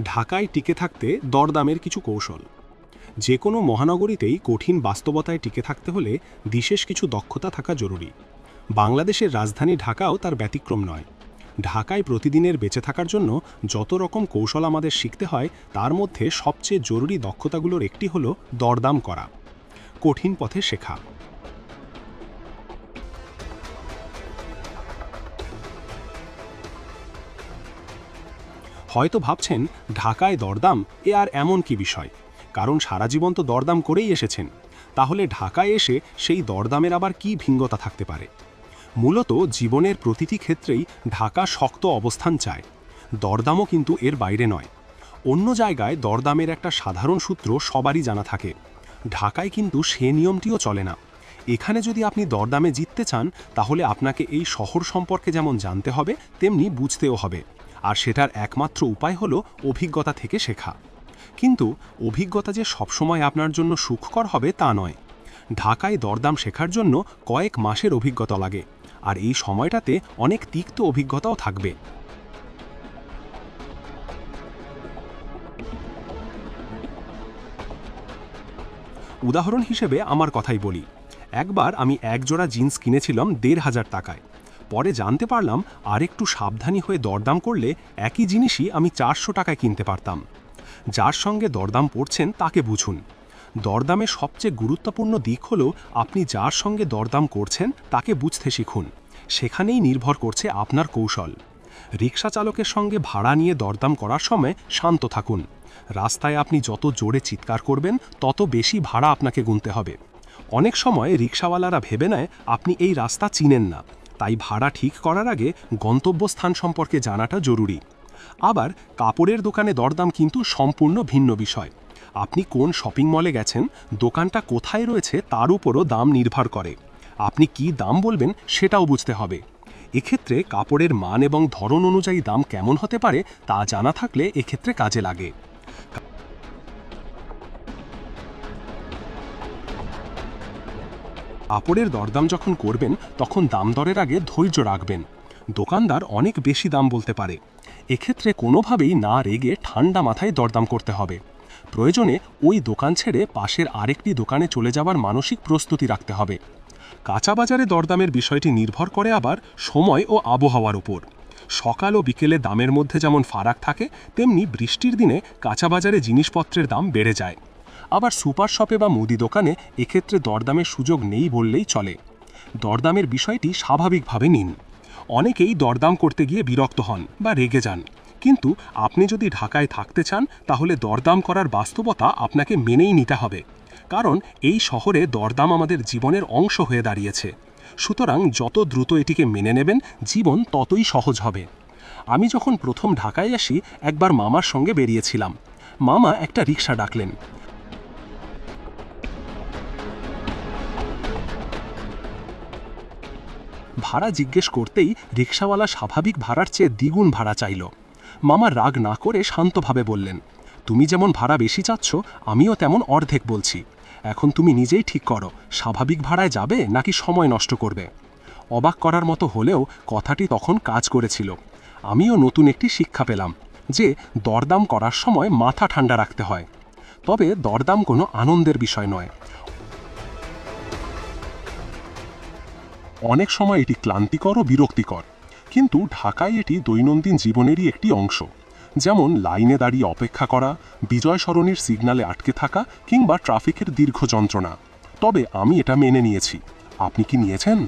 ঢাকায় টিকে থাকতে দরদামের কিছু কৌশল। যে কোনো মহানগরীতেই কঠিন বাস্তবতায় টিকে থাকতে হলে বিশেষ কিছু দক্ষতা থাকা জরুরি। বাংলাদেশের রাজধানী ঢাকাও তার ব্যতিক্রম নয়। ঢাকায় প্রতিদিনের বেঁচে থাকার জন্য যত রকম কৌশল আমাদের শিখতে হয়, তার মধ্যে সবচেয়ে জরুরি দক্ষতাগুলোর একটি হলো দরদাম করা, কঠিন পথে শেখা। হয়তো ভাবছেন, ঢাকায় দরদাম এ আর এমন কি বিষয়, কারণ সারা জীবন তো দরদাম করেই এসেছেন। তাহলে ঢাকায় এসে সেই দরদামের আবার কি ভিন্নতা থাকতে পারে? মূলত জীবনের প্রতিটি ক্ষেত্রেই ঢাকা শক্ত অবস্থান চায়। দরদামও কিন্তু এর বাইরে নয়। অন্য জায়গায় দরদামের একটা সাধারণ সূত্র সবারই জানা থাকে, ঢাকায় কিন্তু সে নিয়মটিও চলে না। এখানে যদি আপনি দরদামে জিততে চান, তাহলে আপনাকে এই শহর সম্পর্কে যেমন জানতে হবে, তেমনি বুঝতেও হবে। আর সেটার একমাত্র উপায় হলো অভিজ্ঞতা থেকে শেখা। কিন্তু অভিজ্ঞতা যে সবসময় আপনার জন্য সুখকর হবে তা নয়। ঢাকায় দরদাম শেখার জন্য কয়েক মাসের অভিজ্ঞতা লাগে, আর এই সময়টাতে অনেক তিক্ত অভিজ্ঞতাও থাকবে। উদাহরণ হিসেবে আমার কথাই বলি। একবার আমি একজোড়া জিন্স কিনেছিলাম ১,৫০০ টাকায়। পরে জানতে পারলাম আরেকটু সাবধানী হয়ে দরদাম করলে একই জিনিসই আমি ৪০০ টাকায় কিনতে পারতাম। যার সঙ্গে দরদাম পড়ছেন তাকে বুঝুন। দরদামের সবচেয়ে গুরুত্বপূর্ণ দিক হলো আপনি যার সঙ্গে দরদাম করছেন তাকে বুঝতে শিখুন। সেখানেই নির্ভর করছে আপনার কৌশল। রিকশা চালকের সঙ্গে ভাড়া নিয়ে দরদাম করার সময় শান্ত থাকুন। রাস্তায় আপনি যত জোরে চিৎকার করবেন, তত বেশি ভাড়া আপনাকে গুনতে হবে। অনেক সময় রিকশাওয়ালারা ভেবে নেয় আপনি এই রাস্তা চিনেন না, তাই ভাড়া ঠিক করার আগে গন্তব্যস্থান সম্পর্কে জানাটা জরুরি। আবার কাপড়ের দোকানে দরদাম কিন্তু সম্পূর্ণ ভিন্ন বিষয়। আপনি কোন শপিং মলে গেছেন, দোকানটা কোথায় রয়েছে তার উপরও দাম নির্ভর করে। আপনি কি দাম বলবেন সেটাও বুঝতে হবে। এক্ষেত্রে কাপড়ের মান এবং ধরন অনুযায়ী দাম কেমন হতে পারে তা জানা থাকলে এক্ষেত্রে কাজে লাগে। কাপড়ের দরদাম যখন করবেন, তখন দাম দরের আগে ধৈর্য রাখবেন। দোকানদার অনেক বেশি দাম বলতে পারে। এক্ষেত্রে কোনোভাবেই না রেগে ঠান্ডা মাথায় দরদাম করতে হবে। প্রয়োজনে ওই দোকান ছেড়ে পাশের আরেকটি দোকানে চলে যাওয়ার মানসিক প্রস্তুতি রাখতে হবে। কাঁচা বাজারে দরদামের বিষয়টি নির্ভর করে আবার সময় ও আবহাওয়ার উপর। সকাল ও বিকেলে দামের মধ্যে যেমন ফারাক থাকে, তেমনি বৃষ্টির দিনে কাঁচা বাজারে জিনিসপত্রের দাম বেড়ে যায়। আবার সুপার শপে বা মুদি দোকানে এক্ষেত্রে দরদামের সুযোগ নেই বললেই চলে। দরদামের বিষয়টি স্বাভাবিকভাবে নিন। অনেকেই দরদাম করতে গিয়ে বিরক্ত হন বা রেগে যান, কিন্তু আপনি যদি ঢাকায় থাকতে চান, তাহলে দরদাম করার বাস্তবতা আপনাকে মেনেই নিতে হবে। কারণ এই শহরে দরদাম আমাদের জীবনের অংশ হয়ে দাঁড়িয়েছে। সুতরাং যত দ্রুত এটিকে মেনে নেবেন, জীবন ততই সহজ হবে। আমি যখন প্রথম ঢাকায় আসি, একবার মামার সঙ্গে বেরিয়েছিলাম। মামা একটা রিকশা ডাকলেন। ভাড়া জিজ্ঞেস করতেই রিকশাওয়ালা স্বাভাবিক ভাড়ার চেয়ে দ্বিগুণ ভাড়া চাইল। মামা রাগ না করে শান্তভাবে বললেন, তুমি যেমন ভাড়া বেশি চাচ্ছ, আমিও তেমন অর্ধেক বলছি। এখন তুমি নিজেই ঠিক করো, স্বাভাবিক ভাড়ায় যাবে নাকি সময় নষ্ট করবে। অবাক করার মতো হলেও কথাটি তখন কাজ করেছিল। আমিও নতুন একটি শিক্ষা পেলাম যে দরদাম করার সময় মাথা ঠান্ডা রাখতে হয়। তবে দরদাম কোনো আনন্দের বিষয় নয়। অনেক সময় এটি ক্লান্তিকর ও বিরক্তিকর, কিন্তু ঢাকায় এটি দৈনন্দিন জীবনেরই একটি অংশ। যেমন লাইনে দাঁড়িয়ে অপেক্ষা করা, বিজয় সরণির সিগন্যালে আটকে থাকা, কিংবা ট্রাফিকের দীর্ঘ যন্ত্রণা। তবে আমি এটা মেনে নিয়েছি। আপনি কি নিয়েছেন?